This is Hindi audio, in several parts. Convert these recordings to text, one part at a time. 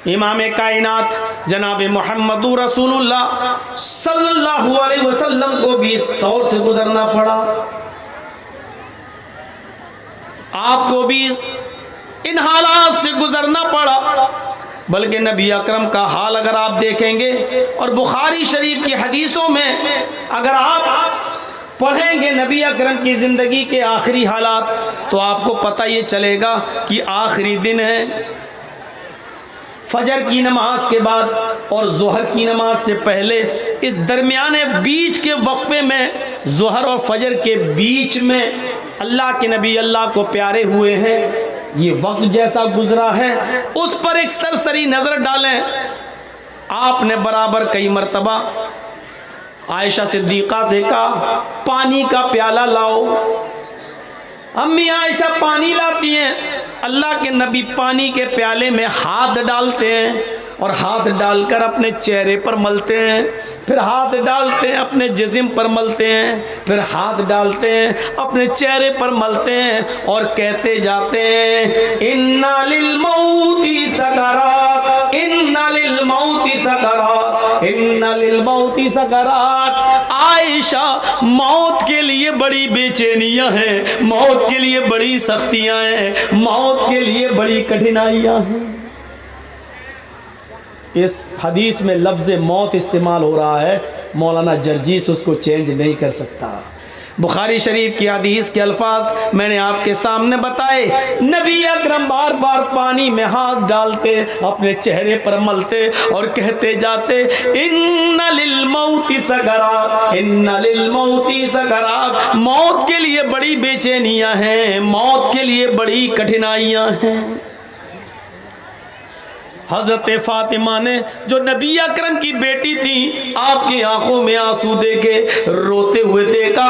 इमाम कायनात जनाब मोहम्मदुर रसूलुल्लाह सल्लल्लाहु अलैहि वसल्लम को भी इस दौर से गुजरना पड़ा, आपको भी इन हालात से गुजरना पड़ा। बल्कि नबी अकरम का हाल अगर आप देखेंगे और बुखारी शरीफ की हदीसों में अगर आप पढ़ेंगे नबी अकरम की ज़िंदगी के आखिरी हालात, तो आपको पता ये चलेगा कि आखिरी दिन है, फजर की नमाज के बाद और ज़ोहर की नमाज से पहले, इस दरमियाने बीच के वक्फे में, ज़ोहर और फजर के बीच में अल्लाह के नबी अल्लाह को प्यारे हुए हैं। ये वक्त जैसा गुजरा है उस पर एक सरसरी नज़र डालें। आपने बराबर कई मर्तबा आयशा सिद्दीक़ा से कहा, पानी का प्याला लाओ। अम्मी आयशा पानी लाती हैं, अल्लाह के नबी पानी के प्याले में हाथ डालते हैं और हाथ डालकर अपने चेहरे पर मलते हैं, फिर हाथ डालते हैं अपने जिस्म पर मलते हैं, फिर हाथ डालते हैं अपने चेहरे पर मलते हैं और कहते जाते हैं, इन्ना लिल मौती सकरात, इन्ना लिल मौती सकरात, इन्ना लिल मौती सकरात। आयशा, मौत के लिए बड़ी बेचैनियां हैं, मौत के लिए बड़ी सख्तियां हैं, मौत के लिए बड़ी कठिनाइयां हैं। इस हदीस में लफ्ज़ मौत इस्तेमाल हो रहा है, मौलाना जर्जीस उसको चेंज नहीं कर सकता। बुखारी शरीफ की हदीस के अल्फाज मैंने आपके सामने बताए। नबी अकरम बार बार पानी में हाथ डालते, अपने चेहरे पर मलते और कहते जाते, इन्ना लिल मौती सकरात, इन्ना लिल मौती सकरात। मौत के लिए बड़ी बेचैनियां हैं, मौत के लिए बड़ी कठिनाइयां हैं। हज़रत फातिमा ने, जो नबी अकरम की बेटी थी, आपकी आंखों में आंसू देके रोते हुए देखा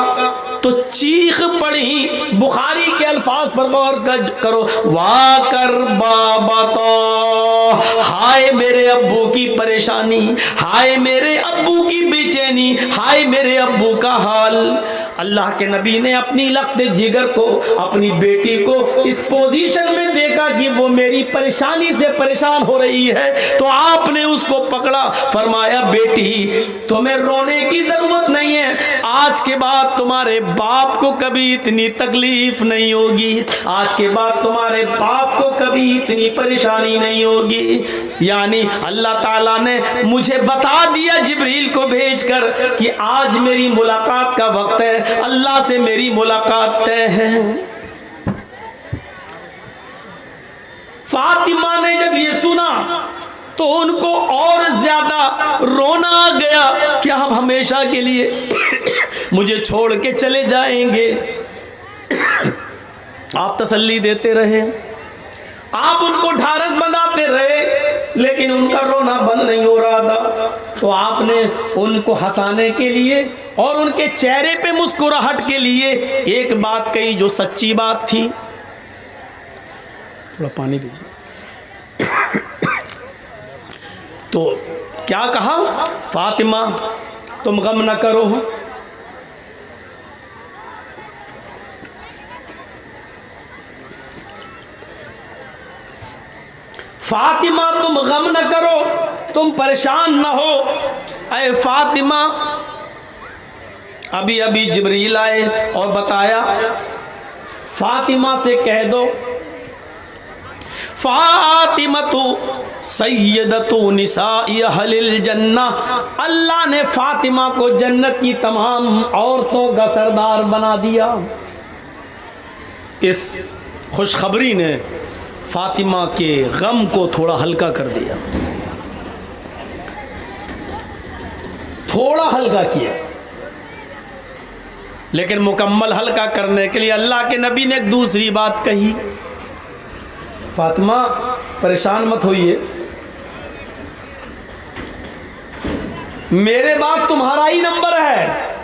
तो चीख पड़ी। बुखारी के अल्फाज पर गौर करो, वाह कर बाबा तो, हाय मेरे अब्बू की परेशानी, हाय मेरे अब्बू की बेचैनी, हाय मेरे अब्बू का हाल। अल्लाह के नबी ने अपनी लख्त जिगर को, अपनी बेटी को इस पोजीशन में देखा कि वो मेरी परेशानी से परेशान हो रही है, तो आपने उसको पकड़ा, फरमाया, बेटी तुम्हें रोने की जरूरत नहीं है, आज के बाद तुम्हारे बाप को कभी इतनी तकलीफ नहीं होगी, आज के बाद तुम्हारे बाप को कभी इतनी परेशानी नहीं होगी। यानी अल्लाह ताला ने मुझे बता दिया जिब्रील को भेजकर कि आज मेरी मुलाकात का वक्त है, अल्लाह से मेरी मुलाकात तय है। फातिमा ने जब ये सुना तो उनको और ज्यादा रोना आ गया कि आप हमेशा के लिए मुझे छोड़ के चले जाएंगे। आप तसल्ली देते रहे, आप उनको ढारस बंधाते रहे, लेकिन उनका रोना बंद नहीं हो रहा था। तो आपने उनको हंसाने के लिए और उनके चेहरे पे मुस्कुराहट के लिए एक बात कही जो सच्ची बात थी। थोड़ा पानी दीजिए। तो क्या कहा, फातिमा तुम गम न करो, फातिमा तुम गम न करो, तुम परेशान न हो। अरे फातिमा, अभी अभी जिब्रील आए और बताया, फातिमा से कह दो, फातिमा तू सैयदतु निसाई अहलिल जन्ना, अल्लाह ने फातिमा को जन्नत की तमाम औरतों का सरदार बना दिया। इस खुशखबरी ने फातिमा के गम को थोड़ा हल्का कर दिया, थोड़ा हल्का किया। लेकिन मुकम्मल हल्का करने के लिए अल्लाह के नबी ने एक दूसरी बात कही, फातिमा परेशान मत होइए, मेरे बाद तुम्हारा ही नंबर है,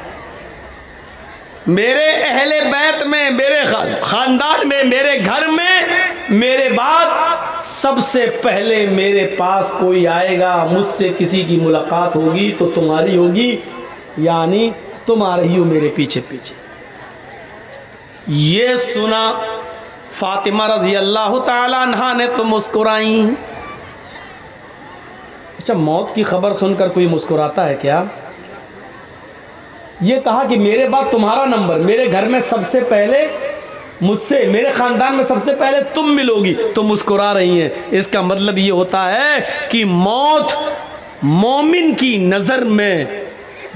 मेरे अहले बैत में, मेरे खानदान में, मेरे घर में मेरे बाद सबसे पहले मेरे पास कोई आएगा, मुझसे किसी की मुलाकात होगी तो तुम्हारी होगी, यानी तुम आ रही हो मेरे पीछे पीछे। ये सुना फातिमा रजी अल्लाह ताला अन्हा ने तो मुस्कुराई। अच्छा, मौत की खबर सुनकर कोई मुस्कुराता है क्या? ये कहा कि मेरे बाद तुम्हारा नंबर, मेरे घर में सबसे पहले मुझसे, मेरे खानदान में सबसे पहले तुम मिलोगी, तो मुस्कुरा रही हैं। इसका मतलब ये होता है कि मौत मोमिन की नज़र में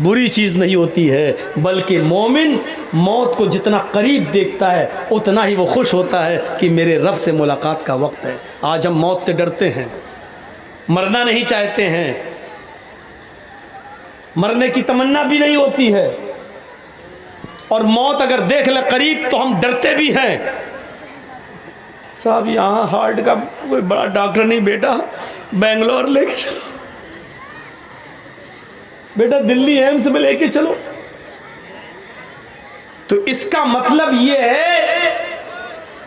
बुरी चीज़ नहीं होती है, बल्कि मोमिन मौत को जितना करीब देखता है उतना ही वो खुश होता है कि मेरे रब से मुलाकात का वक्त है। आज हम मौत से डरते हैं, मरना नहीं चाहते हैं, मरने की तमन्ना भी नहीं होती है, और मौत अगर देख ले करीब तो हम डरते भी हैं। साहब यहाँ हार्ट का कोई बड़ा डॉक्टर नहीं, बेटा बेंगलोर लेके चलो, बेटा दिल्ली एम्स में लेके चलो। तो इसका मतलब ये है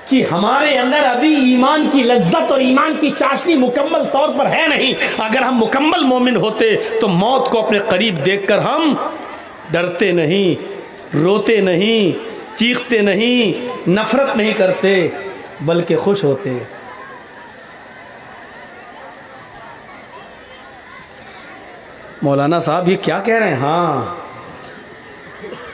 कि हमारे अंदर अभी ईमान की लज्जत और ईमान की चाशनी मुकम्मल तौर पर है नहीं। अगर हम मुकम्मल मोमिन होते तो मौत को अपने करीब देखकर हम डरते नहीं, रोते नहीं, चीखते नहीं, नफरत नहीं करते, बल्कि खुश होते। मौलाना साहब ये क्या कह रहे हैं? हाँ,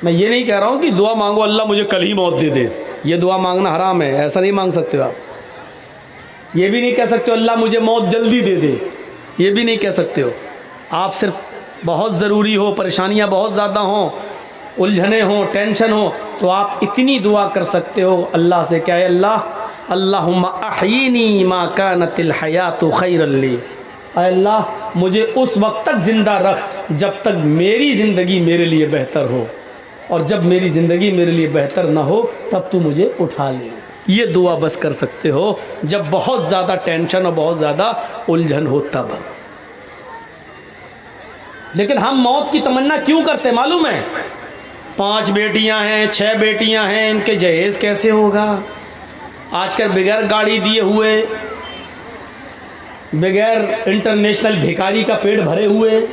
मैं ये नहीं कह रहा हूँ कि दुआ मांगो अल्लाह मुझे कल ही मौत दे दे, ये दुआ मांगना हराम है, ऐसा नहीं मांग सकते हो आप। ये भी नहीं कह सकते हो अल्लाह मुझे मौत जल्दी दे दे, ये भी नहीं कह सकते हो। आप सिर्फ बहुत ज़रूरी हो, परेशानियाँ बहुत ज़्यादा हों, उलझने हों, टेंशन हो, तो आप इतनी दुआ कर सकते हो अल्लाह से, क्या है? अल्लाह अल्लाहुम्मा अहयीनी मा कानतिल हयातु खैरल ली, अल्लाह मुझे उस वक्त तक ज़िंदा रख जब तक मेरी ज़िंदगी मेरे लिए बेहतर हो, और जब मेरी ज़िंदगी मेरे लिए बेहतर ना हो तब तू मुझे उठा ले। ये दुआ बस कर सकते हो जब बहुत ज़्यादा टेंशन और बहुत ज़्यादा उलझन हो तब। लेकिन हम मौत की तमन्ना क्यों करते मालूम है? 5 बेटियां हैं, 6 बेटियां हैं, इनके जहेज़ कैसे होगा? आजकल बगैर गाड़ी दिए हुए, बगैर इंटरनेशनल भिखारी का पेट भरे हुए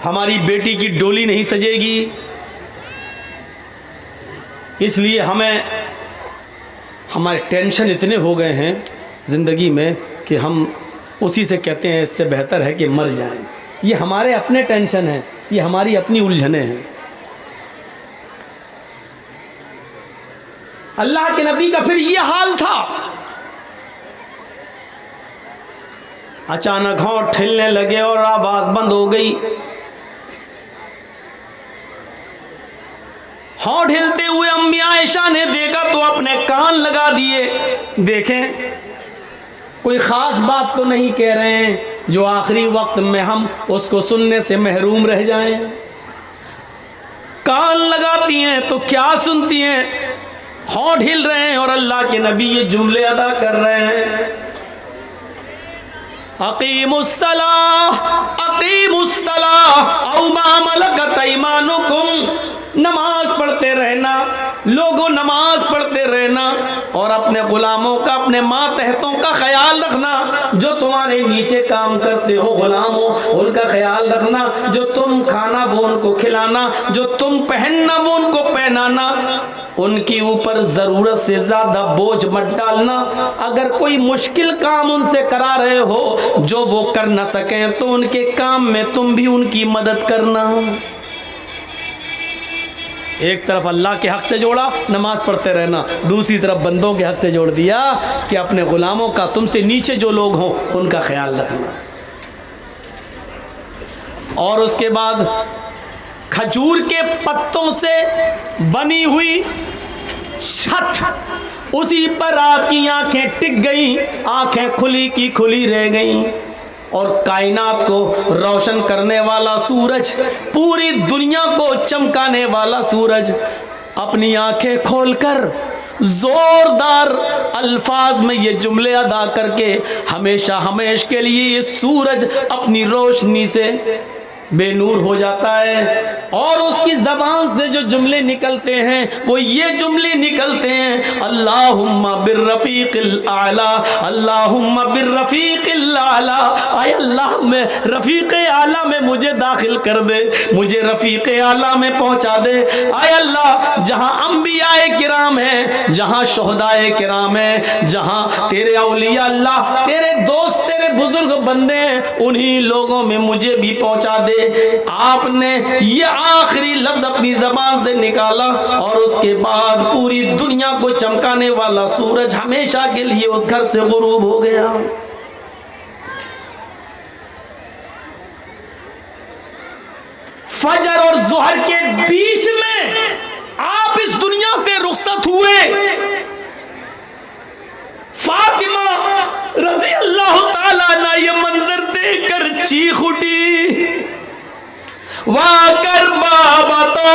हमारी बेटी की डोली नहीं सजेगी। इसलिए हमारे टेंशन इतने हो गए हैं ज़िंदगी में कि हम उसी से कहते हैं इससे बेहतर है कि मर जाएं। ये हमारे अपने टेंशन हैं, ये हमारी अपनी उलझनें हैं। अल्लाह के नबी का फिर ये हाल था। अचानक होंठ हिलने लगे और आवाज़ बंद हो गई। होंठ हिलते हुए अम्मी आयशा ने देखा तो अपने कान लगा दिए, देखें कोई ख़ास बात तो नहीं कह रहे हैं जो आखिरी वक्त में हम उसको सुनने से महरूम रह जाएं। कान लगाती हैं तो क्या सुनती हैं? होंठ हिल रहे हैं और अल्लाह के नबी ये जुमले अदा कर रहे हैं, अकीमुस्सलाह औ मा मलकत ऐमानुकुम, नमाज पढ़ते रहना, लोगों नमाज पढ़ते रहना, और अपने गुलामों का, अपने मातहतों का ख्याल रखना। जो तुम्हारे नीचे काम करते हो गुलामों, उनका ख्याल रखना। जो तुम खाना वो उनको खिलाना, जो तुम पहनना वो उनको पहनाना। उनके ऊपर ज़रूरत से ज़्यादा बोझ मत डालना। अगर कोई मुश्किल काम उनसे करा रहे हो जो वो कर न सकें तो उनके काम में तुम भी उनकी मदद करना। एक तरफ अल्लाह के हक से जोड़ा, नमाज पढ़ते रहना, दूसरी तरफ बंदों के हक से जोड़ दिया कि अपने गुलामों का, तुमसे नीचे जो लोग हों उनका ख्याल रखना। और उसके बाद खजूर के पत्तों से बनी हुई छत, उसी पर आपकी आंखें टिक गई, आंखें खुली की खुली रह गईं, और कायनात को रोशन करने वाला सूरज, पूरी दुनिया को चमकाने वाला सूरज अपनी आंखें खोलकर जोरदार अल्फाज में ये जुमले अदा करके हमेशा हमेश के लिए ये सूरज अपनी रोशनी से बेनूर हो जाता है। और उसकी ज़बान से जो जुमले निकलते हैं वो ये जुमले निकलते हैं, अल्लाहुम्मा बिर्रफ़ीक़िल आला, अल्लाहुम्मा बिर्रफ़ीक़िल आला, आय अल्लाह में रफ़ीक़े आला में मुझे दाखिल कर दे, मुझे रफ़ीक़े आला में पहुंचा दे। आय अल्लाह, जहां अंबियाए किराम हैं, जहां शुहदाए किराम हैं, जहां तेरे औलिया अल्लाह, तेरे दोस्त, तेरे बुजुर्ग बंदे हैं, उन्हीं लोगों में मुझे भी पहुंचा दे। आपने ये आखिरी लफ्ज अपनी जबान से निकाला और उसके बाद पूरी दुनिया को चमकाने वाला सूरज हमेशा के लिए उस घर से गुरूब हो गया। फजर और ज़ोहर के बीच में आप इस दुनिया से रुखसत हुए। फातिमा रज़ी अल्लाह ताला अन्हा ये मंजर देखकर चीख उठी, वाकर बाबा तो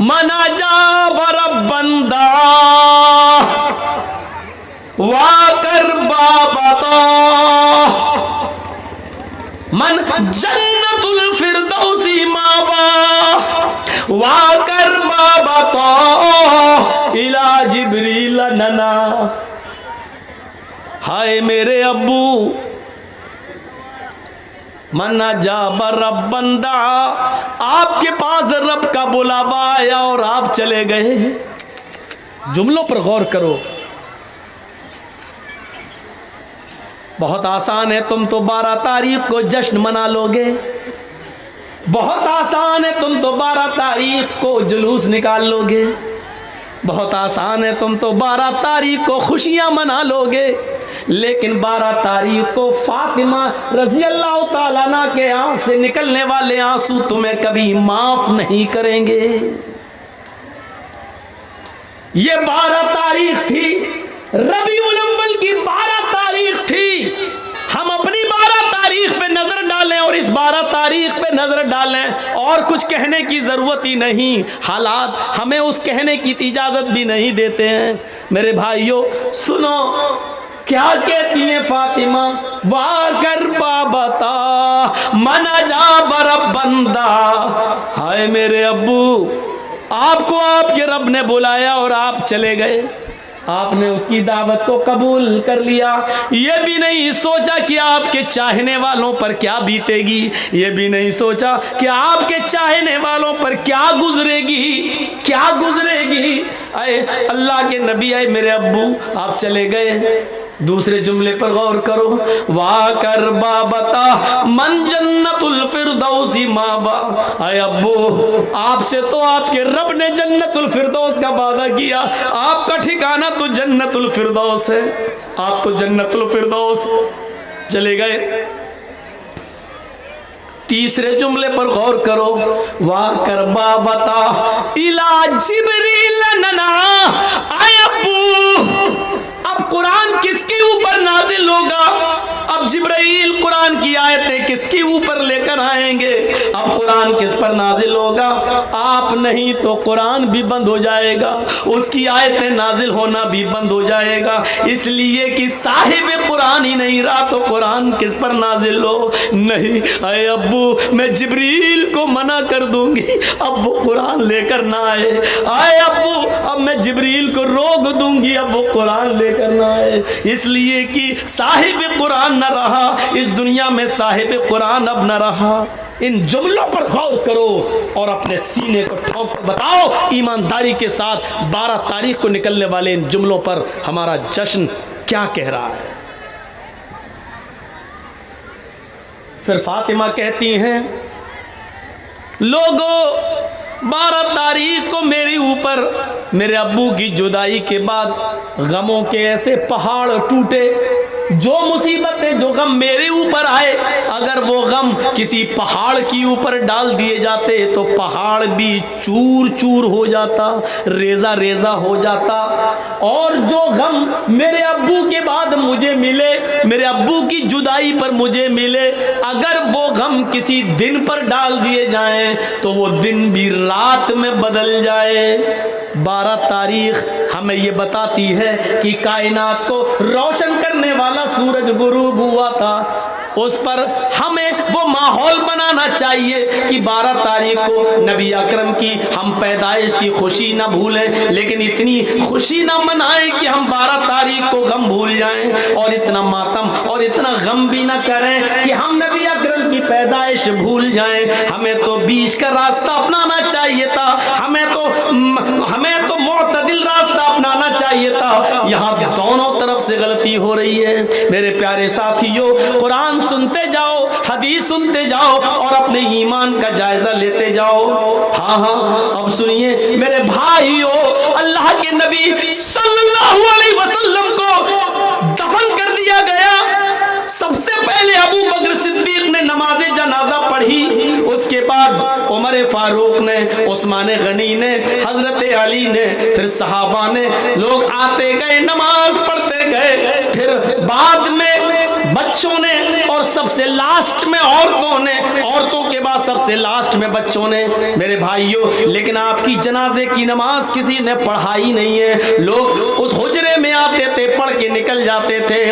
मना जा बरबंदा, वाकर बाबा तो मन जन्नतुल फिरदौसी मावा, वाकर बाबा तो इला जिब्रील नना। हाय मेरे अब्बू, मन्ना जा रब बंदा, आपके पास रब का बुलावा आया और आप चले गए। जुमलों पर गौर करो। बहुत आसान है, तुम तो 12 तारीख को जश्न मना लोगे। बहुत आसान है, तुम तो 12 तारीख को जुलूस निकाल लोगे। बहुत आसान है, तुम तो 12 तारीख को खुशियां मना लोगे। लेकिन 12 तारीख को फातिमा रज़ी अल्लाह ताला अन्हा के आंख से निकलने वाले आंसू तुम्हें कभी माफ नहीं करेंगे। ये 12 तारीख थी, रबीउल अव्वल की 12 तारीख थी। हम अपनी 12 तारीख पे नजर डालें और इस 12 तारीख पे नजर डालें, और कुछ कहने की जरूरत ही नहीं। हालात हमें उस कहने की इजाजत भी नहीं देते हैं। मेरे भाइयों सुनो, क्या कहती है फातिमा, वाकर बाबता मना जा बरब बंदा। हाय मेरे अब्बू, आपको आपके रब ने बुलाया और आप चले गए। आपने उसकी दावत को कबूल कर लिया। ये भी नहीं सोचा कि आपके चाहने वालों पर क्या बीतेगी। ये भी नहीं सोचा कि आपके चाहने वालों पर क्या गुजरेगी। आए अल्लाह के नबी, आए मेरे अब्बू, आप चले गए। दूसरे जुमले पर गौर करो, वाकर बाबता मन जन्नतुल फिरदौसी मावा। आए अब्बू, आपसे तो आपके रब ने जन्नतुल फिरदौस का वादा किया। आपका ठिकाना तो जन्नतुल फिरदौस है। आप तो जन्नतुल फिरदौस चले गए। तीसरे जुमले पर गौर करो, वाकर बाबता इला जिब्रील नना। आए अब्बू, अब कुरान किसके ऊपर नाजिल होगा? अब जिब्राइल कुरान की आयतें किसके ऊपर लेकर आएंगे? अब कुरान किस पर नाजिल होगा? आप नहीं तो कुरान भी बंद हो जाएगा, उसकी आयतें नाजिल होना भी बंद हो जाएगा। इसलिए कि साहिब कुरान ही नहीं रहा तो कुरान किस पर नाजिल हो? नहीं। अरे अब्बू, मैं जिब्रील को मना कर दूंगी, अब वो कुरान लेकर ना आए। आए अब्बू, अब मैं जिब्रील को रोक दूंगी, अब वो कुरान लेकर ना आए। इसलिए कि साहिब कुरान न रहा इस दुनिया में, साहिब कुरान अब न रहा। इन जुमलों पर गौर करो और अपने सीने को ठोक कर बताओ ईमानदारी के साथ 12 तारीख को निकलने वाले इन जुमलों पर हमारा जश्न क्या कह रहा है। फिर फातिमा कहती हैं, लोगों 12 तारीख को मेरे ऊपर मेरे अब्बू की जुदाई के बाद गमों के ऐसे पहाड़ टूटे। जो मुसीबतें, जो गम मेरे ऊपर आए, अगर वो गम किसी पहाड़ के ऊपर डाल दिए जाते तो पहाड़ भी चूर चूर हो जाता, रेजा रेजा हो जाता। और जो गम मेरे अब्बू के बाद मुझे मिले, मेरे अब्बू की जुदाई पर मुझे मिले, अगर वो गम किसी दिन पर डाल दिए जाएं तो वो दिन भी रात में बदल जाए। 12 तारीख हमें ये बताती है कि कायनात को रोशन करने वाला सूरज गुरूब हुआ था। उस पर हमें वो माहौल बनाना चाहिए कि 12 तारीख को नबी अकरम की हम पैदाइश की खुशी ना भूलें, लेकिन इतनी खुशी ना मनाएं कि हम 12 तारीख को गम भूल जाएं, और इतना मातम और इतना गम भी ना करें कि हम नबी अकरम की पैदाइश भूल जाएं। हमें तो बीच का रास्ता अपनाना चाहिए था, हमें तो मुअतदिल रास्ता रास्ता अपनाना चाहिए था। यहाँ दोनों तरफ से गलती हो रही है। मेरे प्यारे साथियों, कुरान सुनते जाओ, हदीस सुनते जाओ और अपने ईमान का जायजा लेते जाओ। हाँ हाँ, अब सुनिए मेरे भाइयों, अल्लाह के नबी सल्लल्लाहु अलैहि वसल्लम को दफन कर दिया गया। सबसे पहले अबू बकर सिद्दीक ने नमाज जनाजा पढ़ी, उसके बाद उमर फारूक ने, उस्मान गनी ने, हजरत अली ने, फिर सहाबा ने, लोग आते गए, नमाज पढ़ते गए, फिर बाद में बच्चों ने और सबसे लास्ट में औरतों ने, औरतों के बाद सबसे लास्ट में बच्चों ने। मेरे भाइयों, लेकिन आपकी जनाजे की नमाज किसी ने पढ़ाई नहीं है। लोग उस हुजरे में आते थे, पढ़ के निकल जाते थे।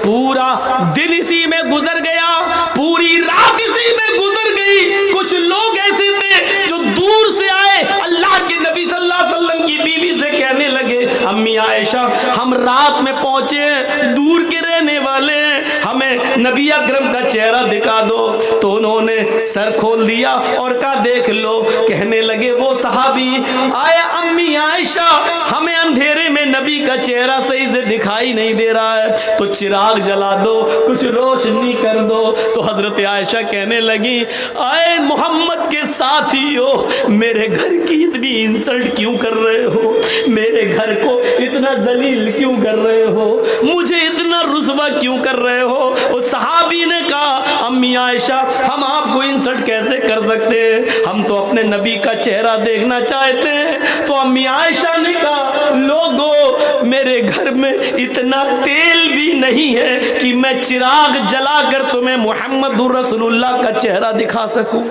पूरा दिन इसी में गुजर गया, पूरी रात इसी में गुजर गई। कुछ लोग ऐसे थे जो दूर से आए, अल्लाह के नबी सल्लल्लाहु अलैहि वसल्लम की बीवी से कहने लगे, अम्मी आयशा, हम रात में पहुंचे, दूर के रहने वाले, हमें नबी अकरम का चेहरा दिखा दो। तो उन्होंने सर खोल दिया और कहा, देख लो। कहने लगे वो सहाबी, आया अम्मी आयशा, हमें अंधेरे में नबी का चेहरा सही से दिखाई नहीं दे रहा है, तो चिराग जला दो, कुछ रोशनी कर दो। तो हजरत आयशा कहने लगी, आए मोहम्मद के साथियों, मेरे घर की इतनी इंसल्ट क्यों कर रहे हो? मेरे घर को इतना जलील क्यों कर रहे हो? मुझे इतना रुसवा क्यों कर रहे हो? उस सहाबी ने कहा, अम्मी आयशा, हम आपको इंसल्ट कैसे कर सकते हैं? हम तो अपने नबी का चेहरा देखना चाहते हैं। तो अम्मी आयशा ने कहा, लोगों, मेरे घर में इतना तेल भी नहीं है कि मैं चिराग जलाकर तुम्हें मुहम्मदुर रसूलुल्लाह का चेहरा दिखा सकूं।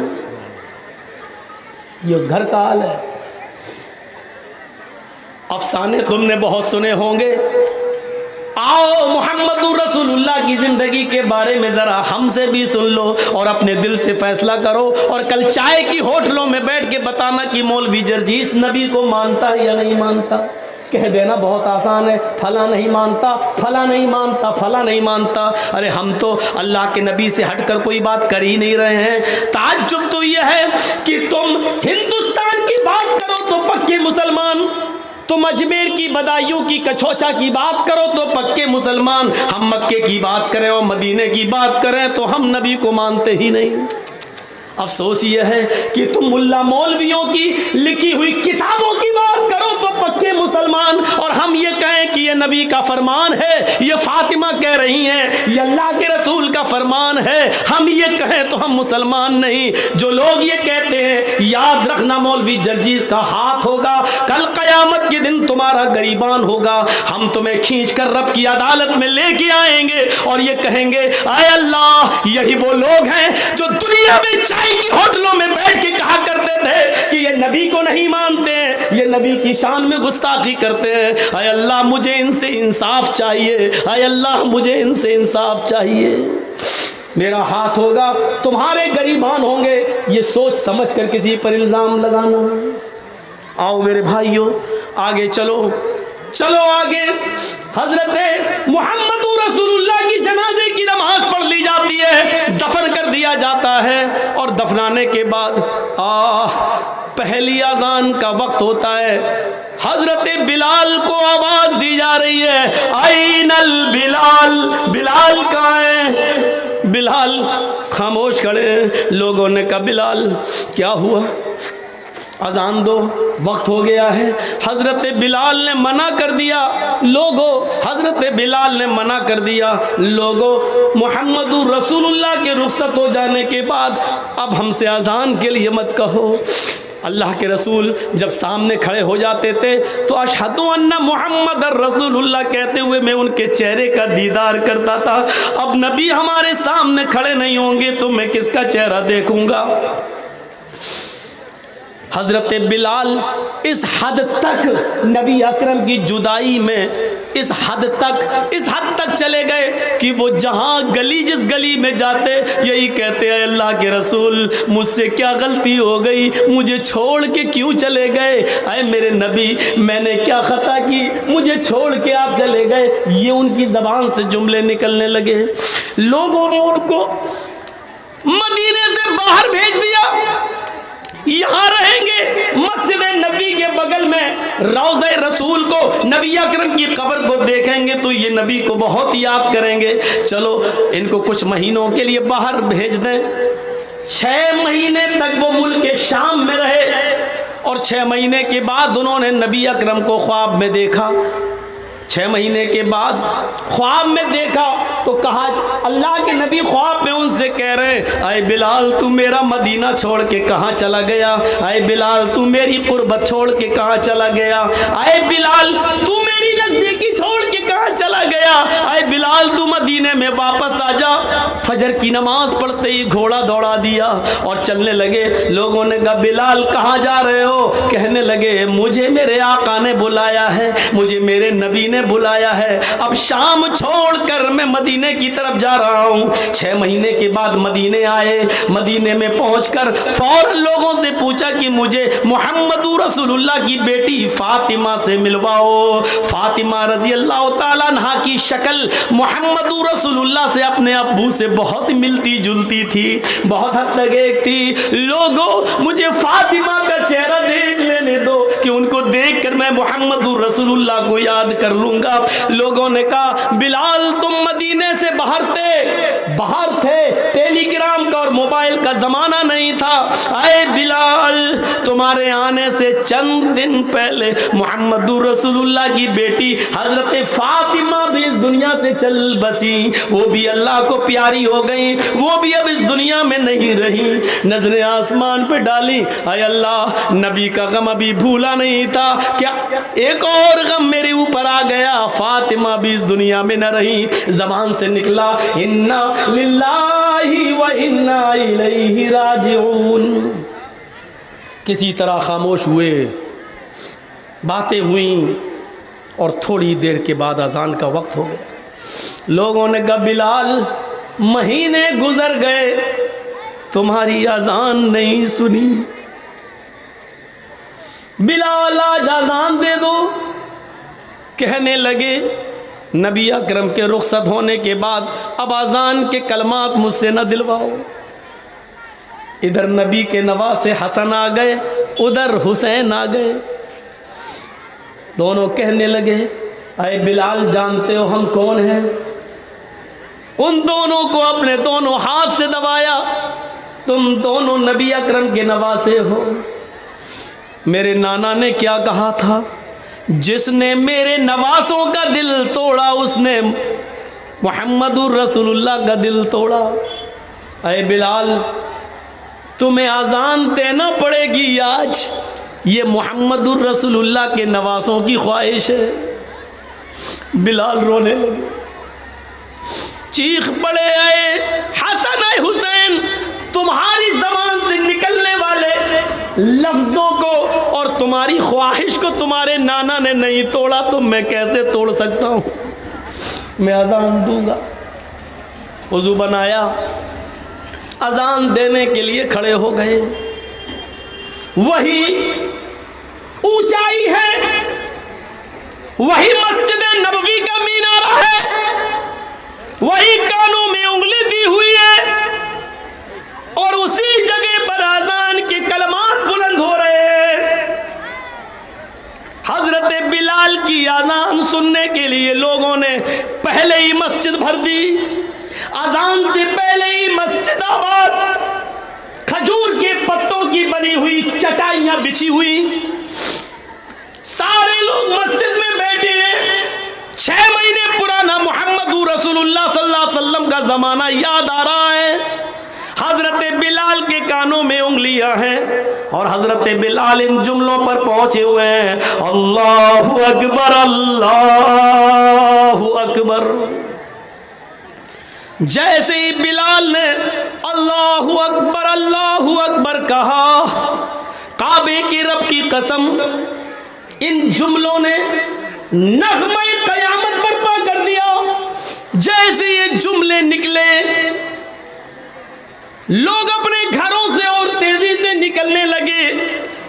ये उस घर का हाल है। अफसाने तुमने बहुत सुने होंगे। आओ मोहम्मदुर रसूलुल्लाह की जिंदगी के बारे में जरा हमसे भी सुन लो और अपने दिल से फैसला करो। और कल चाय की होटलों में बैठ के बताना कि मौलवी जर्जीस नबी को मानता है या नहीं मानता। कह देना बहुत आसान है, फला नहीं मानता, फला नहीं मानता, फला नहीं मानता। अरे हम तो अल्लाह के नबी से हटकर कोई बात कर ही नहीं रहे हैं। ताज्जुब तो यह है कि तुम हिंदुस्तान की बात करो तो पक्के मुसलमान, तुम अजमेर की बदायूं की कछोचा की बात करो तो पक्के मुसलमान, हम मक्के की बात करें और मदीने की बात करें तो हम नबी को मानते ही नहीं। अफसोस यह है कि तुम मुल्ला मौलवियों की लिखी हुई किताबों की बात करो तो पक्के मुसलमान, और हम ये कहें कि ये नबी का फरमान है, ये फातिमा कह रही हैं, ये अल्लाह के रसूल का फरमान है, हम ये कहें तो हम मुसलमान नहीं। जो लोग ये कहते हैं, याद रखना मौलवी जर्जीस का हाथ होगा, कल कयामत के दिन तुम्हारा गरीबान होगा, हम तुम्हें खींच कर रब की अदालत में लेके आएंगे और ये कहेंगे, आए अल्लाह, यही वो लोग हैं जो दुनिया में चाय की होटलों में बैठ के कहा करते थे कि ये नबी को नहीं मानते हैं, ये नबी की शान में गुस्ताखी करते हैं। आए अल्लाह, मुझे इनसे इंसाफ चाहिए, आए अल्लाह, मुझे इनसे इंसाफ चाहिए। मेरा हाथ होगा, तुम्हारे गरीबान होंगे, ये सोच समझ कर किसी पर इल्जाम लगाना। आओ मेरे भाइयों, आगे चलो, चलो आगे। हजरत मुहम्मदुर रसूलुल्लाह की जनाजे की नमाज पढ़ ली जाती है, दफन कर दिया जाता है और दफनाने के बाद पहली अजान का वक्त होता है। हजरत बिलाल को आवाज दी जा रही है, आइनल बिलाल, बिलाल कहाँ है? बिलाल खामोश खड़े हैं। लोगों ने कहा, बिलाल क्या हुआ? अजान दो, वक्त हो गया है। हजरत बिलाल ने मना कर दिया। लोगों, हजरत बिलाल ने मना कर दिया। लोगों, मुहम्मदुर रसूलुल्लाह के रुखसत हो जाने के बाद अब हमसे अजान के लिए मत कहो। अल्लाह के रसूल जब सामने खड़े हो जाते थे तो अशहदु अन्ना मुहम्मदर रसूलुल्लाह कहते हुए मैं उनके चेहरे का दीदार करता था। अब नबी हमारे सामने खड़े नहीं होंगे तो मैं किसका चेहरा देखूंगा? हजरत बिलाल इस हद तक नबी अकरम की जुदाई में इस हद तक चले गए कि वो जहां गली, जिस गली में जाते यही कहते हैं, अल्लाह के रसूल मुझसे क्या गलती हो गई, मुझे छोड़ के क्यों चले गए? अरे मेरे नबी, मैंने क्या खता की, मुझे छोड़ के आप चले गए? ये उनकी जबान से जुमले निकलने लगे। लोगों ने उनको मदीने से बाहर भेज दिया। यहाँ रहेंगे मस्जिद नबी के बगल में रौज़े रसूल को, नबी अकरम की कब्र को देखेंगे तो ये नबी को बहुत याद करेंगे। चलो इनको कुछ महीनों के लिए बाहर भेज दें। 6 महीने तक वो मुल्क शाम में रहे और 6 महीने के बाद उन्होंने नबी अकरम को ख्वाब में देखा। 6 महीने के बाद ख्वाब में देखा तो कहा, अल्लाह के नबी ख्वाब में उनसे कह रहे हैं, अय बिलाल तू मेरा मदीना छोड़ के कहाँ चला गया? अय बिलाल तू मेरी कुर्बत छोड़ के कहाँ चला गया? अय बिलाल तू मेरी नजदीकी छोड़ के कहाँ चला गया? अय बिलाल तू मदीने में वापस आ जा। फजर की नमाज पढ़ते ही घोड़ा दौड़ा दिया और चलने लगे। लोगों ने कहा, बिलाल कहाँ जा रहे हो? कहने लगे, मुझे मेरे आका ने बुलाया है, मुझे मेरे नबी ने बुलाया है, अब शाम छोड़कर मैं मदीने की तरफ जा रहा हूँ। 6 महीने के बाद मदीने आए। मदीने में पहुंचकर फौरन लोगों से पूछा कि मुझे मुहम्मदुर रसूलुल्लाह की बेटी फातिमा से मिलवाओ। फातिमा रजी अल्लाह ताला अन्हा की शक्ल मुहम्मदुर रसूलुल्लाह से अपने अब्बू से बहुत मिलती जुलती थी, बहुत हद तक एक थी। लोगों मुझे फातिमा का चेहरा देख लेने दो कि उनको देखकर मैं मुहम्मदुर रसूलुल्लाह को याद कर लूंगा। लोगों ने कहा, बिलाल तुम मदीने से बाहर थे, टेलीग्राम का और मोबाइल का जमाना नहीं था। अरे बिलाल तुम्हारे आने से चंद दिन पहले मुहम्मदुर रसूलुल्लाह की बेटी हजरत फातिमा भी इस दुनिया से चल बसी, वो भी अल्लाह को प्यारी हो गई, वो भी अब इस दुनिया में नहीं रही। नजरें आसमान पे डाली, अय अल्लाह नबी का गम अभी भूला नहीं था क्या? एक और गम मेरे ऊपर आ गया, फातिमा भी इस दुनिया में न रही। जबान से निकला, इन्ना लिल्लाहि व इन्ना इलैहि राजिऊन। किसी तरह खामोश हुए, बातें हुई और थोड़ी देर के बाद अजान का वक्त हो गया। लोगों ने कहा, बिलाल महीने गुजर गए, तुम्हारी अजान नहीं सुनी। बिलाल आज अजान दे दो। कहने लगे, नबी अकरम के रुखसत होने के बाद अब अजान के कलमात मुझसे न दिलवाओ। इधर नबी के नवासे हसन आ गए, उधर हुसैन आ गए। दोनों कहने लगे, अरे बिलाल जानते हो हम कौन हैं? उन दोनों को अपने दोनों हाथ से दबाया, तुम दोनों नबी अकरम के नवासे हो। मेरे नाना ने क्या कहा था, जिसने मेरे नवासों का दिल तोड़ा उसने मुहम्मदुर रसूलुल्लाह का दिल तोड़ा। अरे बिलाल तुम्हें अजान देना पड़ेगी आज, ये मुहम्मदुर रसूलुल्लाह के नवासों की ख्वाहिश है। बिलाल रोने लगे, चीख पड़े, आए हसन आए हुसैन, तुम्हारी जबान से निकलने वाले लफ्जों को और तुम्हारी ख्वाहिश को तुम्हारे नाना ने नहीं तोड़ा तो मैं कैसे तोड़ सकता हूँ? मैं अजान दूंगा। वजू बनाया, अजान देने के लिए खड़े हो गए। वही ऊंचाई है, वही मस्जिद नबवी का मीनारा है, वही कानों में उंगली दी हुई है और उसी जगह पर अजान के कलमात बुलंद हो रहे हैं। हजरत बिलाल की अजान सुनने के लिए लोगों ने पहले ही मस्जिद भर दी। अजान से पहले ही मस्जिद आबाद, खजूर के पत्तों की बनी हुई चटाइयां बिछी हुई, सारे लोग मस्जिद में बैठे हैं। 6 महीने पुराना मुहम्मदुर रसूलुल्लाह सल्लल्लाहु अलैहि वसल्लम का जमाना याद आ रहा है। हजरत बिलाल के कानों में उंगलियां हैं और हजरत बिलाल इन जुमलों पर पहुंचे हुए हैं, अल्लाहु अकबर अल्लाहु अकबर। जैसे ही बिलाल ने अल्लाहु अकबर कहा, काबे के रब की कसम, इन जुमलों ने नगमे कयामत बर्पा कर दिया। जैसे ये जुमले निकले, लोग अपने घरों से और तेजी से निकलने लगे।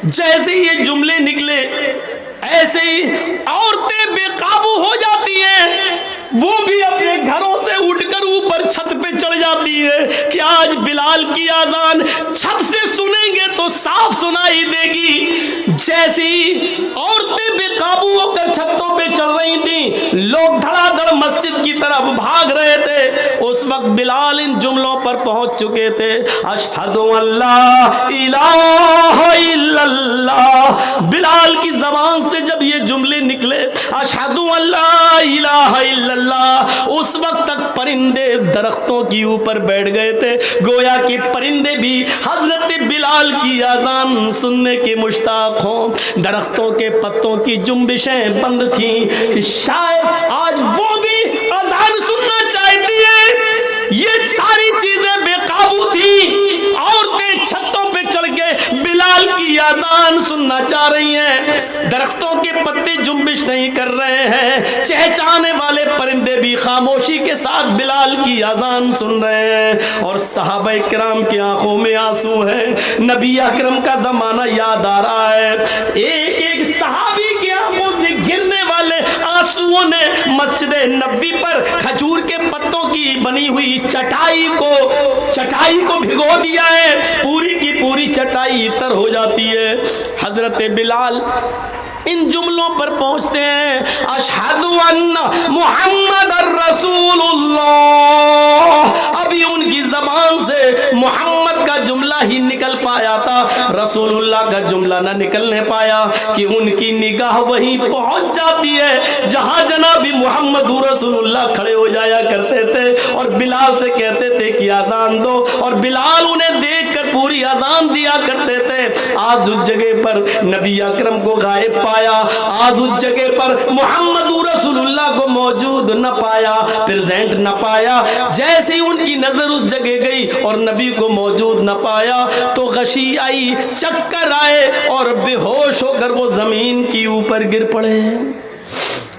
जैसे ये जुमले निकले, ऐसे ही औरतें बेकाबू हो जाती हैं, वो भी अपने घरों से उठकर ऊपर छत पे चढ़ जाती है कि आज बिलाल की आजान छत से सुनेंगे तो साफ सुनाई देगी। जैसी औरतें बेकाबू होकर छतों पे चल रही थी, लोग धड़ाधड़ मस्जिद की तरफ भाग रहे थे, उस वक्त बिलाल इन जुमलों पर पहुंच चुके थे। अशहदु अल्ला इलाहा इल्लल्लाह, बिलाल की जबान से जब ये जुमले निकले, अशहदु अल्ला इलाहा इल्लल्लाह, उस वक्त तक परिंदे दरख्तों के ऊपर बैठ गए थे। गोया कि परिंदे भी हजरत बिलाल की आजान सुनने के मुश्ताक हों। दरख्तों के पत्तों की जुम्बिशें बंद थीं, शायद आज वो भी अजान सुनना चाहती है। ये सारी चीजें बेकाबू थी। औरतें छतों पे चढ़ के बिलाल की आजान सुनना चाह रही हैं। दरख्तों के पत्ते जुम्बिश नहीं कर रहे हैं। चहचहाने वाले परिंदे भी खामोशी के साथ बिलाल की आजान सुन रहे हैं। और सहाबा किराम की आंखों में आंसू है। नबी अकरम का जमाना याद आ रहा है। एक एक सहाबी की आंखों से गिरने वाले आंसुओं ने मस्जिद नबवी पर खजूर के पत्तों की बनी हुई चटाई को भिगो दिया है। पूरी की पूरी चटाई तर हो जाती है। हजरत बिलाल इन जुमलों पर पहुंचते हैं, अशहदु अन्ना मुहम्मदर रसूलुल्लाह। अभी उनकी जबान से मोहम्मद का जुमला ही निकल पाया था, रसूलुल्लाह का जुमला ना निकलने पाया कि उनकी निगाह वहीं पहुंच जाती है जहां जनाबी मोहम्मद रसूलुल्लाह खड़े हो जाया करते थे और बिलाल से कहते थे कि अजान दो, और बिलाल उन्हें देखकर पूरी अजान दिया करते थे। आज उस जगह पर नबी अकरम को गायब पाया, आज उस जगह पर मोहम्मद रसूलुल्लाह को मौजूद न पाया, प्रेजेंट न पाया। जैसे ही उनकी नजर उस जगह गई और नबी को मौजूद न पाया तो गशी आई, चक्कर आए और बेहोश होकर वो जमीन के ऊपर गिर पड़े।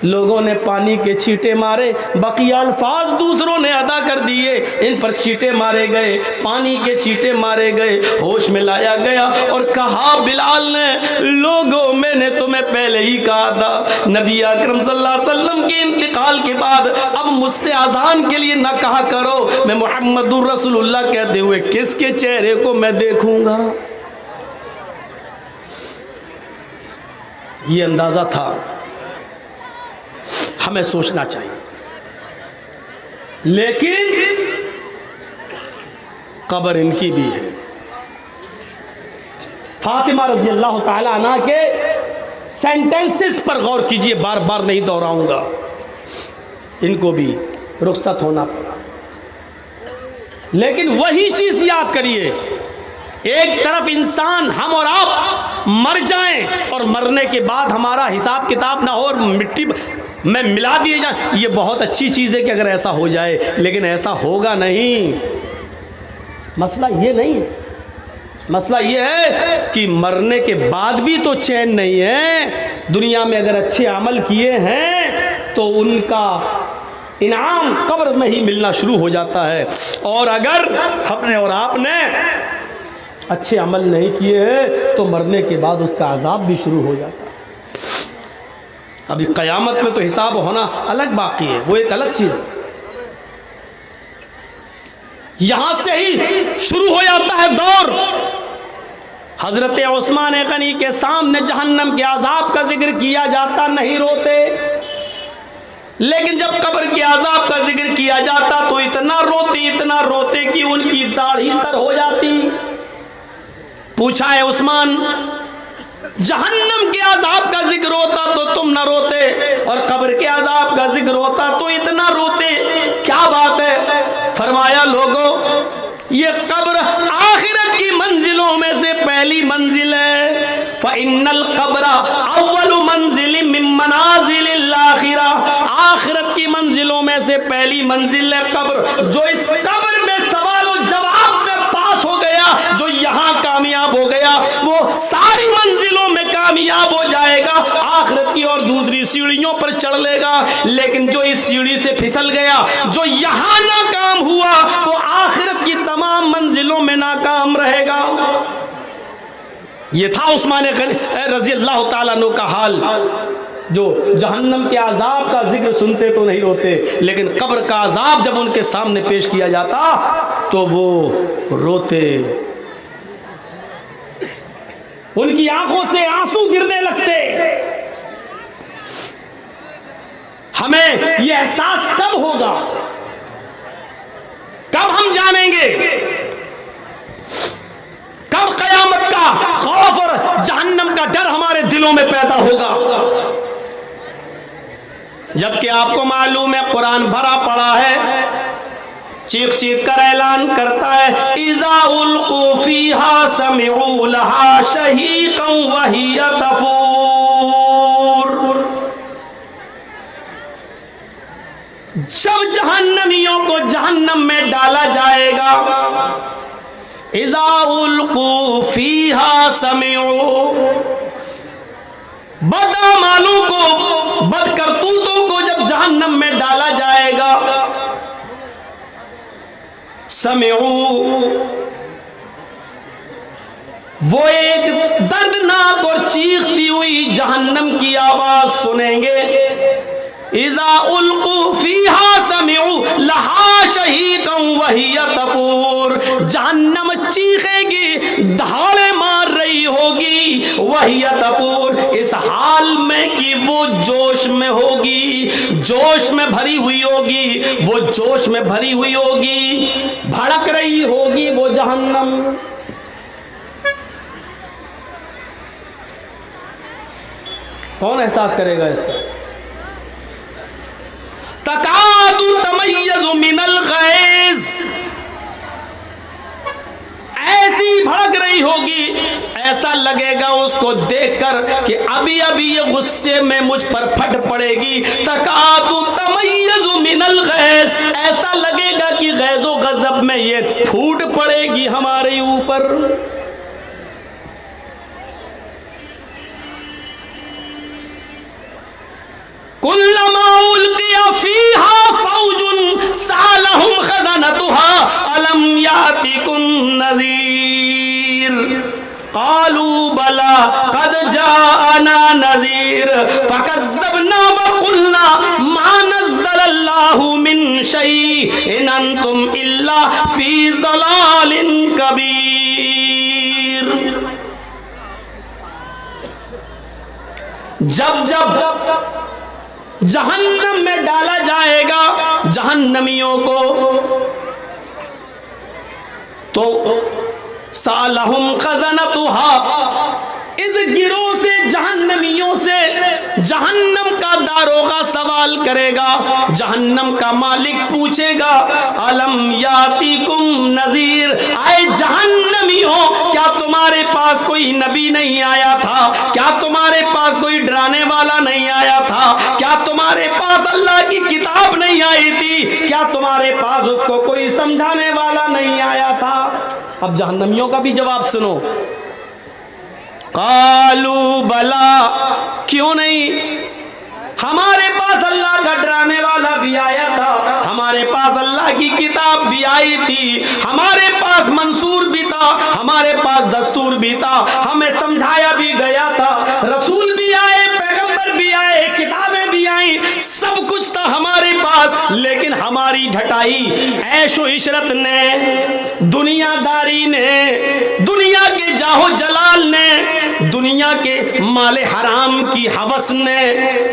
लोगों ने पानी के छींटे मारे, बकिया अल्फाज दूसरों ने अदा कर दिए। इन पर छींटे मारे गए, पानी के छींटे मारे गए, होश में लाया गया और कहा बिलाल ने, लोगों मैंने तुम्हें पहले ही कहा था, नबी अकरम सल्लल्लाहु अलैहि वसल्लम के इंतकाल के बाद अब मुझसे अजान के लिए ना कहा करो। मैं मुहम्मदुर रसूलुल्लाह कहते हुए किसके चेहरे को मैं देखूंगा? ये अंदाजा था। हमें सोचना चाहिए, लेकिन कब्र इनकी भी है। फातिमा रजी अल्लाह ताला अन्हा के सेंटेंसेस पर गौर कीजिए, बार बार नहीं दोहराऊंगा। इनको भी रुखसत होना पड़ा, लेकिन वही चीज याद करिए, एक तरफ इंसान हम और आप मर जाएं और मरने के बाद हमारा हिसाब किताब ना हो और मिट्टी में मिला दिए जाए, ये बहुत अच्छी चीज़ है कि अगर ऐसा हो जाए, लेकिन ऐसा होगा नहीं। मसला ये नहीं है, मसला ये है कि मरने के बाद भी तो चैन नहीं है। दुनिया में अगर अच्छे अमल किए हैं तो उनका इनाम कब्र में ही मिलना शुरू हो जाता है, और अगर हमने और आपने अच्छे अमल नहीं किए हैं तो मरने के बाद उसका अजाब भी शुरू हो जाता है। अभी क़यामत में तो हिसाब होना अलग बाकी है, वो एक अलग चीज़ है। यहां से ही शुरू हो जाता है दौर। हजरत उस्मान गनी के सामने जहन्नम के अजाब का जिक्र किया जाता, नहीं रोते, लेकिन जब कब्र के अजाब का जिक्र किया जाता तो इतना रोते कि उनकी दाढ़ी तर हो जाती। पूछा है उस्मान, जहन्नम के अजाब का जिक्र होता तो तुम न रोते, और कब्र के अजाब का जिक्र होता तो इतना रोते, क्या बात है? फरमाया, लोगों, ये कब्र आखिरत की मंजिलों में से पहली मंजिल है। फ़इन्नल क़ब्र अव्वलु मंजिल मिन मनाज़िलिल आखिरा, आखिरत की मंजिलों में से पहली मंजिल है कब्र। जो इस कब्र में सवाल और जवाब में पास हो गया, जो यहाँ कामयाब हो गया, वो सारी मंजिलों में कामयाब हो जाएगा, आखिरत की और दूसरी सीढ़ियों पर चढ़ लेगा। लेकिन जो इस सीढ़ी से फिसल गया, जो यहाँ नाकाम हुआ, वो आखिरत की तमाम मंजिलों में नाकाम रहेगा। ये था उस्मान रजी अल्लाह ताला अन्हु का हाल, जो जहन्नम के अजाब का जिक्र सुनते तो नहीं रोते, लेकिन कब्र का अजाब जब उनके सामने पेश किया जाता तो वो रोते। उनकी आंखों से आंसू गिरने लगते। हमें यह एहसास कब होगा, कब हम जानेंगे, कब कयामत का खौफ और जहन्नम का डर हमारे दिलों में पैदा होगा? जबकि आपको मालूम है कुरान भरा पड़ा है, चीख चीख कर ऐलान करता है, इज़ा उल्क़ू फ़ीहा समिऊ लहा शहीक़न व हिय तफ़ूर। जब जहन्नमियों को जहन्नम में डाला जाएगा, इज़ा उल्क़ू फ़ीहा समिऊ, बदअमालों को, बदकरतूतों को जब जहन्नम में डाला जाएगा, समिऊ, वो एक दर्दनाक और चीखती हुई जहन्नम की आवाज सुनेंगे। इज़ा उल्क़ू फ़ीहा समिऊ लहा शहीक़न व हिय तफ़ूर। जहन्नम चीखेगी, दहाड़े मार रही होगी, व हिय तफ़ूर, इस हाल में कि वो जोश में होगी, जोश में भरी हुई होगी, वो जोश में भरी हुई होगी, भड़क रही होगी वो जहन्नम। कौन एहसास करेगा इसका? तकादु तमय्यज़ु मिनल गैज़, ऐसी भड़क रही होगी, ऐसा लगेगा उसको देखकर कि अभी अभी ये गुस्से में मुझ पर फट पड़ेगी। तकादु तमय्यज़ु मिनल गैज़, ऐसा लगेगा कि गैज़ो गज़ब में ये फूट पड़ेगी हमारे ऊपर। कुल्लमा उल्किया फीहा फौजुन सालहुम खज़नतुहा अलम यातिकुम नज़ीर क़ालू बला क़द जाअना नज़ीर फ़कज़्ज़बना व क़ुलना मा नज़्ज़लल्लाहु मिन शैइन अंतुम इल्ला फ़ी ज़लालिन कबीर। जब जब जहन्नम में डाला जाएगा जहन्नमियों को, तो सालहुम खज़नतुहा, इस गिरोह से, जहन्नमियों से जहन्नम का दारोगा सवाल करेगा, जहन्नम का मालिक पूछेगा, अलम यातिकुम नज़ीर, आए जहन्नमियों, क्या तुम्हारे पास कोई नबी नहीं आया था? क्या तुम्हारे पास कोई डराने वाला नहीं आया था? क्या तुम्हारे पास अल्लाह की किताब नहीं आई थी? क्या तुम्हारे पास उसको कोई समझाने वाला नहीं आया था? अब जहन्नमियों का भी जवाब सुनो। कालू बला, क्यों नहीं, हमारे पास अल्लाह का डराने वाला भी आया था, हमारे पास अल्लाह की किताब भी आई थी, हमारे पास मंसूर भी था, हमारे पास दस्तूर भी था, हमें समझाया भी गया था, रसूल भी आए, पैगंबर भी आए, किताबें भी आई, सब कुछ था हमारे पास, लेकिन हमारी ढटाई ऐशो इशरत ने, दुनियादारी ने, दुनिया के जाहो जलाल ने, दुनिया के माले हराम की हवस ने,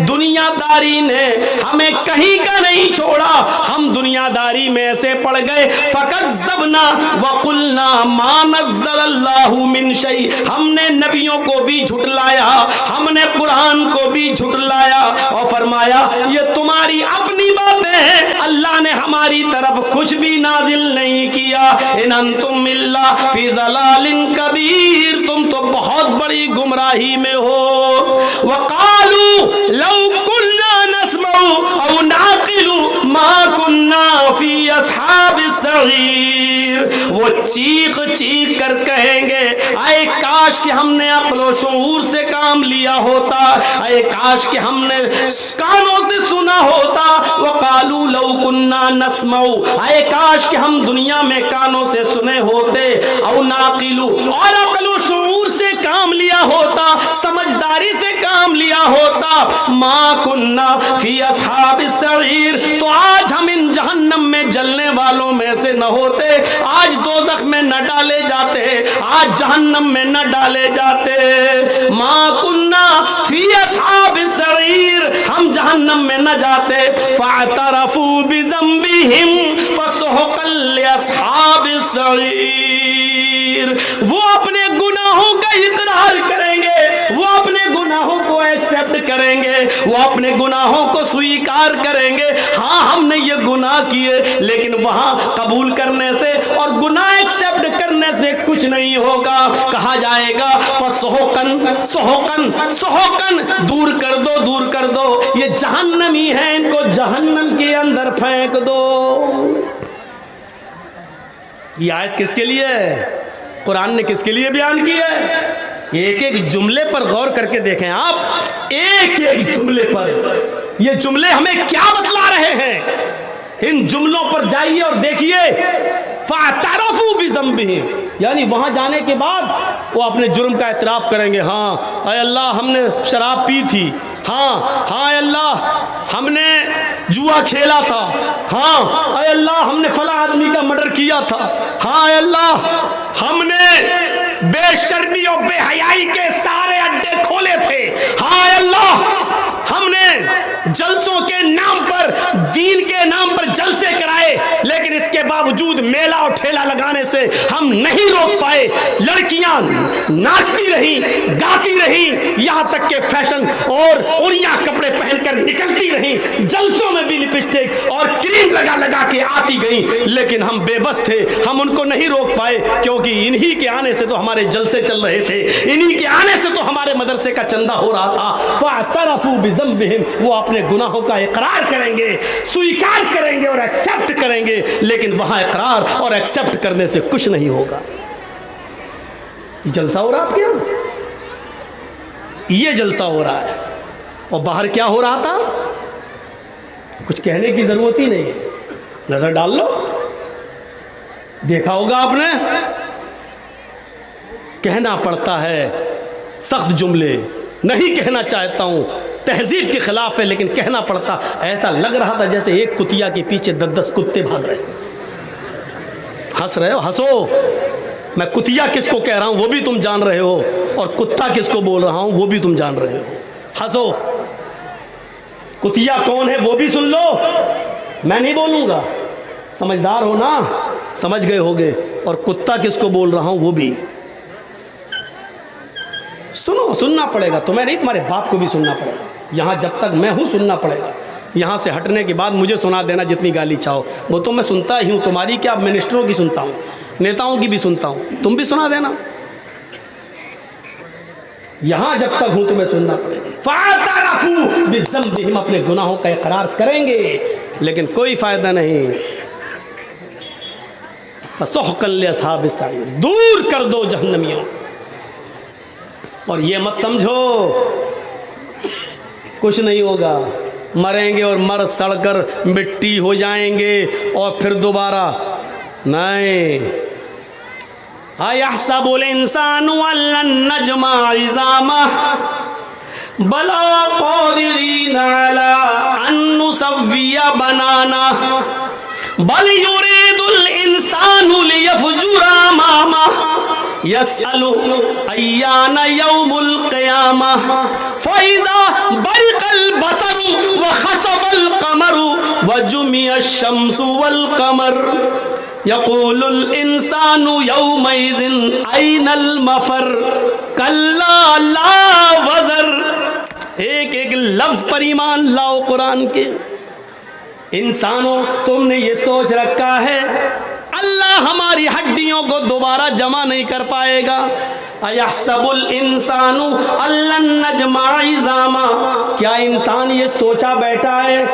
दुनियादारी ने हमें कहीं का नहीं छोड़ा, हम दुनियादारी में से पड़ गए। फकज़्ज़बना व क़ुलना मा नज़्ज़लल्लाहु मिन शै, हमने नबियों को भी झुटलाया, हमने कुरान को भी झुटलाया और फरमाया ये तुम्हारी अपनी बातें हैं, अल्लाह ने हमारी तरफ कुछ भी नाजिल नहीं किया। इन अंतुम इल्ला फी ज़लालिन कबीर, तुम तो बहुत बड़ी गुमराही में हो। वक़ालू लौ कुन्ना नस्मउ औ नाक़िलु मा कुन्ना फी अस्हाबिस सगीर, वो चीख चीख कर कहेंगे, आए काश कि हमने अक्ल शऊर से काम लिया होता, आए काश कि हमने कानों से सुना होता। वक़ालू लौ कुन्ना नस्मउ, आए काश कि हम दुनिया में कानों से सुने होते, औ नाक़िलु, और अक्ल शऊर से काम लिया होता, समझदारी से काम लिया होता, मा कुन्ना फी अस्हाबिस सगीर, तो आज हम इन जहन्नम में जलने वालों में से न होते, आज दोज़ख में न न डाले जाते, आज जहन्नम में न डाले जाते। मा कुन्ना फी अस्हाबिस सईर, हम जहन्नम में न जाते। फअतरफू बिज़ंबिहिम फसुहक़न लिअस्हाबिस सईर, वो अपने गुनाहों का इकरार करेंगे, वो अपने गुनाहों को एक्सेप्ट करेंगे, वो अपने गुनाहों को स्वीकार करेंगे। हाँ हमने ये गुनाह किए, लेकिन वहां कबूल करने से और गुनाह एक्सेप्ट करने से कुछ नहीं होगा। कहा जाएगा फसुहक़न सुहक़न सुहक़न, दूर कर दो, दूर कर दो, ये जहन्नमी है, इनको जहन्नम के अंदर फेंक दो। ये आयत किसके लिए है? कुरान ने किसके लिए बयान की है? एक एक जुमले पर गौर करके देखें आप, एक एक जुमले पर। ये जुमले हमें क्या बतला रहे हैं? इन जुमलों पर जाइए और देखिए। फ़अतरफ़ू बिज़ंबिहिम, यानी वहां जाने के बाद वो अपने जुर्म का एतराफ़ करेंगे। हाँ ऐ अल्लाह हमने शराब पी थी, हाँ हाँ अल्लाह हमने जुआ खेला था, हाँ ऐ अल्लाह हमने फला आदमी का मर्डर किया था, हाँ ऐ अल्लाह हमने बेशर्मी और बेहयाई के सारे अड्डे खोले थे, हाँ ऐ अल्लाह हमने जलसों के नाम पर, दीन के नाम पर जलसे कराए, लेकिन इसके बावजूद मेला और ठेला लगाने से हम नहीं रोक पाए। लड़कियां नाचती रहीं, गाती रहीं, यहां तक के फैशन और उड़िया कपड़े पहनकर निकलती रहीं, जलसों में भी लिपस्टिक और क्रीम लगा लगा के आती गई, लेकिन हम बेबस थे, हम उनको नहीं रोक पाए, क्योंकि इन्हीं के आने से तो हमारे जलसे चल रहे थे, इन्हीं के आने से तो हमारे मदरसे का चंदा हो रहा था। फ़अतरफ़ू बिज़ंबिहिम, वो अपने गुनाहों का इकरार करेंगे, स्वीकार करेंगे और एक्सेप्ट करेंगे, लेकिन वहां इकरार और एक्सेप्ट करने से कुछ नहीं होगा। जलसा हो रहा आपके यहां, ये जलसा हो रहा है, और बाहर क्या हो रहा था कुछ कहने की जरूरत ही नहीं है, नजर डाल लो, देखा होगा आपने। कहना पड़ता है सख्त जुमले, नहीं कहना चाहता हूं, तहजीब के खिलाफ है, लेकिन कहना पड़ता। ऐसा लग रहा था जैसे एक कुतिया के पीछे 10-10 कुत्ते भाग रहे। हंस रहे हो, हंसो। मैं कुतिया किसको कह रहा हूं वो भी तुम जान रहे हो, और कुत्ता किसको बोल रहा हूं वो भी तुम जान रहे हो। हंसो। कुतिया कौन है वो भी सुन लो, मैं नहीं बोलूंगा, समझदार हो ना, समझ गए होगे। और कुत्ता किसको बोल रहा हूं वो भी सुनो, सुनना पड़ेगा, तुम्हें नहीं, तुम्हारे बाप को भी सुनना पड़ेगा। यहाँ जब तक मैं हूँ सुनना पड़ेगा, यहाँ से हटने के बाद मुझे सुना देना जितनी गाली चाहो, वो तो मैं सुनता ही हूँ। तुम्हारी क्या, मिनिस्टरों की सुनता हूँ, नेताओं की भी सुनता हूँ, तुम भी सुना देना। यहाँ जब तक हूँ तुम्हें सुनना पड़ेगा। फ़अतरफ़ू बिज़ंबिहिम, अपने गुनाहों का इकरार करेंगे, लेकिन कोई फायदा नहीं। फसुहक़न लिअस्हाबिस सईर, दूर कर दो जहन्नमियों। और ये मत समझो कुछ नहीं होगा, मरेंगे और मर सड़कर मिट्टी हो जाएंगे और फिर दोबारा नहीं। अयहसबुल इंसानु अल्लन नजमा इज़ामह बला क़ादिरीन अला अन नुसव्विया बनाना बल युरीदुल इंसानु लियफ़जुरा अमामह यसअलु अय्यान यौमुल क़ियामह फ़इज़ा बरिक़ल बसरु व ख़सफ़ल क़मरु व जुमिअश शम्सु वल क़मर यक़ूलुल इंसानु यौमइज़िन ऐनल मफ़र कल्ला ला वज़र। एक एक लफ्ज़ पर ईमान लाओ कुरान के। इंसानों, तुमने ये सोच रखा है अल्लाह हमारी हड्डियों को दोबारा जमा नहीं कर पाएगा। अयहसबुल इंसानु अल्लन नजमा इज़ामा, क्या इंसान ये सोचा बैठा है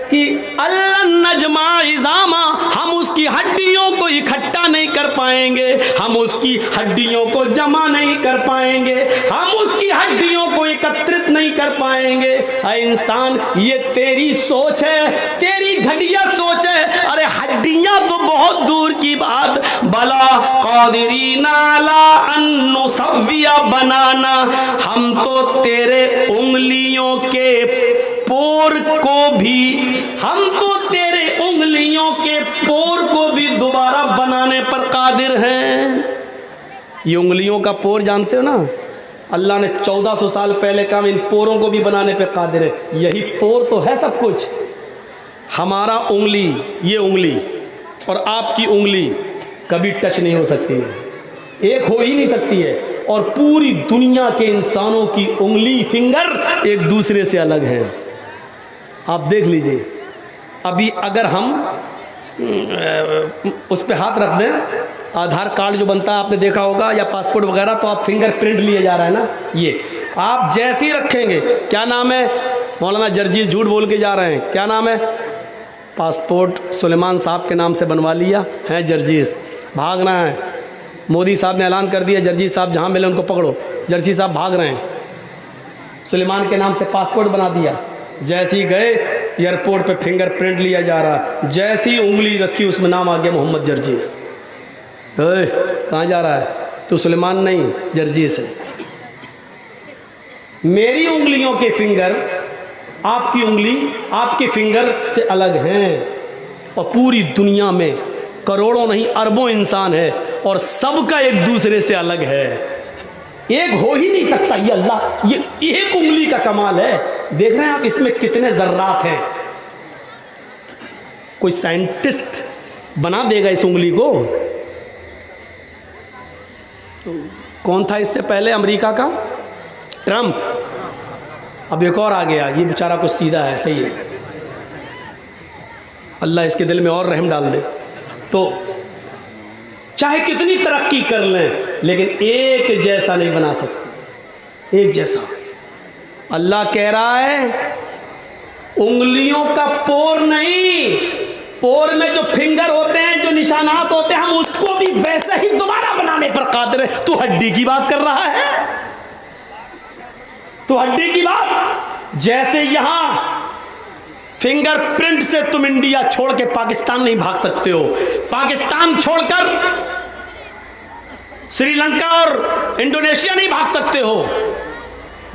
कि अल्लन नजमा इज़ामा, हम उसकी हड्डियों को इकट्ठा नहीं कर पाएंगे, हम उसकी हड्डियों को जमा नहीं कर पाएंगे, हम उसकी हड्डियों को एकत्रित नहीं कर पाएंगे। अरे इंसान, ये तेरी सोच है, तेरी घटिया सोच है। अरे हड्डियां तो बहुत दूर की बात, बला क़ादिरीन अला अन नुसव्विया बनाना, हम तो तेरे उंगलियों के पोर को भी, हम तो तेरे उंगलियों के पोर को भी दोबारा बनाने पर कादिर हैं। ये उंगलियों का पोर जानते हो ना, अल्लाह ने 1400 साल पहले कहा इन पोरों को भी बनाने पे कादिर है। यही पोर तो है सब कुछ। हमारा उंगली, ये उंगली और आपकी उंगली कभी टच नहीं हो सकती है, एक हो ही नहीं सकती है। और पूरी दुनिया के इंसानों की उंगली, फिंगर एक दूसरे से अलग हैं। आप देख लीजिए, अभी अगर हम उस पे हाथ रख दें, आधार कार्ड जो बनता है आपने देखा होगा, या पासपोर्ट वगैरह, तो आप फिंगरप्रिंट लिए जा रहा है ना, ये आप जैसे ही रखेंगे, क्या नाम है, मौलाना जर्जीस झूठ बोल के जा रहे हैं, क्या नाम है, पासपोर्ट सुलेमान साहब के नाम से बनवा लिया है, जर्जीस भागना है, मोदी साहब ने ऐलान कर दिया जर्जीस साहब जहाँ मिले उनको पकड़ो, जर्जीस साहब भाग रहे हैं, सुलेमान के नाम से पासपोर्ट बना दिया, जैसे ही गए एयरपोर्ट पे फिंगरप्रिंट लिया जा रहा है, जैसी ही उंगली रखी उसमें नाम आ गया मोहम्मद जर्जीस। कहाँ जा रहा है, तो सुलेमान नहीं जर्जीस है। मेरी उंगलियों के फिंगर आपकी उंगली आपके फिंगर से अलग हैं, और पूरी दुनिया में करोड़ों नहीं अरबों इंसान है और सबका एक दूसरे से अलग है, एक हो ही नहीं सकता। ये अल्लाह, ये एक उंगली का कमाल है। देख रहे हैं आप इसमें कितने जर्रात हैं। कोई साइंटिस्ट बना देगा इस उंगली को। कौन था इससे पहले अमेरिका का, ट्रंप, अब एक और आ गया, ये बेचारा कुछ सीधा है, सही है, अल्लाह इसके दिल में और रहम डाल दे। तो चाहे कितनी तरक्की कर लें लेकिन एक जैसा नहीं बना सकते, एक जैसा। अल्लाह कह रहा है उंगलियों का पोर नहीं, पोर में जो फिंगर होते हैं, जो निशानात होते हैं, हम उसको भी वैसे ही दोबारा बनाने पर कादिर है। तू हड्डी की बात कर रहा है, तो हड्डी की बात, जैसे यहां फिंगरप्रिंट से तुम इंडिया छोड़ के पाकिस्तान नहीं भाग सकते हो, पाकिस्तान छोड़कर श्रीलंका और इंडोनेशिया नहीं भाग सकते हो,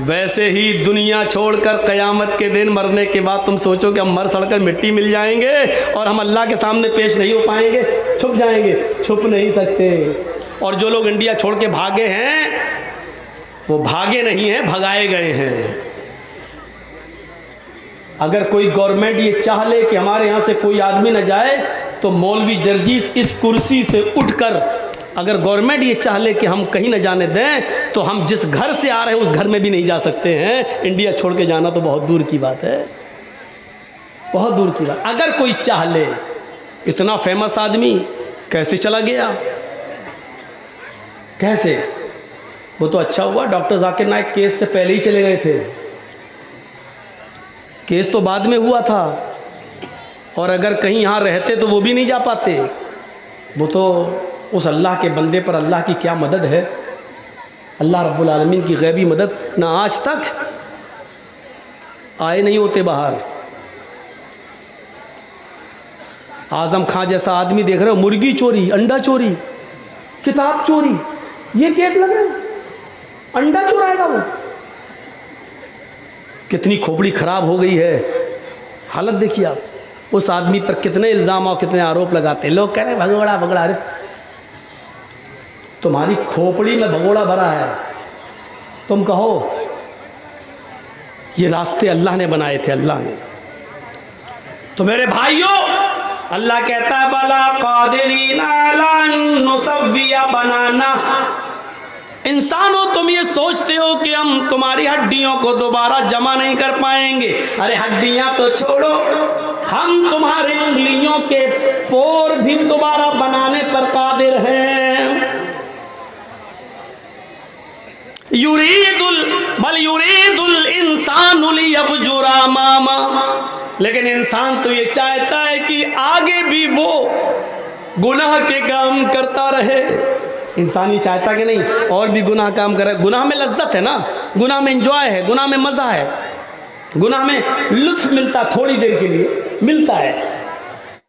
वैसे ही दुनिया छोड़कर कयामत के दिन मरने के बाद तुम सोचो कि हम मर सड़कर मिट्टी मिल जाएंगे और हम अल्लाह के सामने पेश नहीं हो पाएंगे, छुप जाएंगे, छुप नहीं सकते। और जो लोग इंडिया छोड़ के भागे हैं वो भागे नहीं हैं, भगाए गए हैं। अगर कोई गवर्नमेंट ये चाह ले कि हमारे यहाँ से कोई आदमी न जाए, तो मौलवी जर्जीस इस कुर्सी से उठकर, अगर गवर्नमेंट ये चाह ले कि हम कहीं न जाने दें, तो हम जिस घर से आ रहे हैं उस घर में भी नहीं जा सकते हैं। इंडिया छोड़ के जाना तो बहुत दूर की बात है, बहुत दूर की बात। अगर कोई चाह ले, इतना फेमस आदमी कैसे चला गया, कैसे? वो तो अच्छा हुआ डॉक्टर जाकिर नाइक केस से पहले ही चले गए थे, केस तो बाद में हुआ था, और अगर कहीं यहाँ रहते तो वो भी नहीं जा पाते। वो तो उस अल्लाह के बंदे पर अल्लाह की क्या मदद है, अल्लाह रब्बुल आलमीन की गैबी मदद, ना आज तक आए नहीं होते बाहर। आजम खां जैसा आदमी देख रहे हो, मुर्गी चोरी, अंडा चोरी, किताब चोरी, ये केस लगे, अंडा चुराएगा वो। कितनी खोपड़ी खराब हो गई है, हालत देखिए आप। उस आदमी पर कितने इल्ज़ाम और कितने आरोप लगाते हैं, लोग कह रहे हैं भगोड़ा भगोड़ा। अरे तुम्हारी खोपड़ी में भगोड़ा भरा है, तुम कहो ये रास्ते अल्लाह ने बनाए थे, अल्लाह ने। तो मेरे भाइयों, अल्लाह कहता है बला कादिरीना अला नुसव्विया बनाना। इंसानों, तुम ये सोचते हो कि हम तुम्हारी हड्डियों को दोबारा जमा नहीं कर पाएंगे। अरे हड्डियां तो छोड़ो, हम तुम्हारे उंगलियों के पोर भी दोबारा बनाने पर कादिर हैं। युरीदुल इंसानु लियफजुरा मामा, लेकिन इंसान तो ये चाहता है कि आगे भी वो गुनाह के काम करता रहे। इंसान ही चाहता कि नहीं और भी गुनाह काम करे। गुनाह में लज्जत है ना, गुनाह में एंजॉय है, गुनाह में मज़ा है, गुनाह में लुत्फ मिलता, थोड़ी देर के लिए मिलता है।